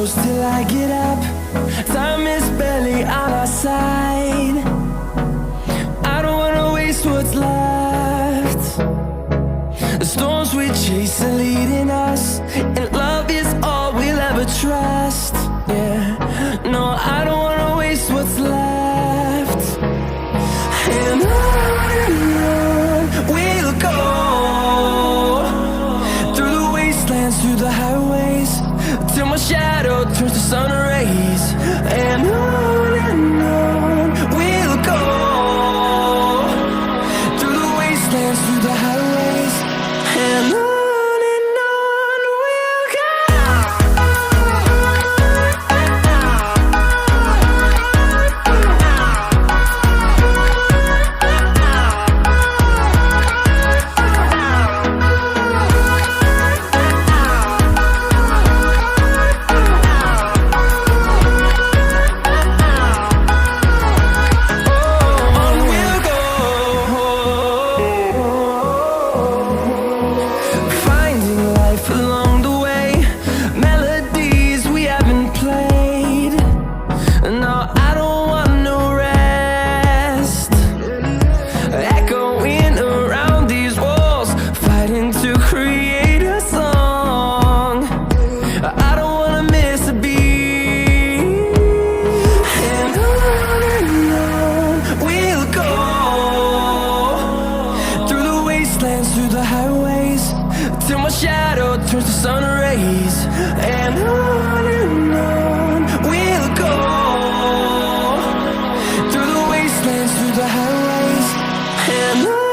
close till I get up. Time is barely on our side. I don't wanna waste what's left. The storms we chase are leading us, and love is all we'll ever trust. Yeah, no, I don't wanna waste what's left. And on we'll go, through the wastelands, through the highways, till my shadow turns to sun rays. And on we'll go, through the wastelands, through the highways, and on we'll go. Through the highways, till my shadow turns to sun rays. And on we'll go, through the wastelands, through the highways, and on.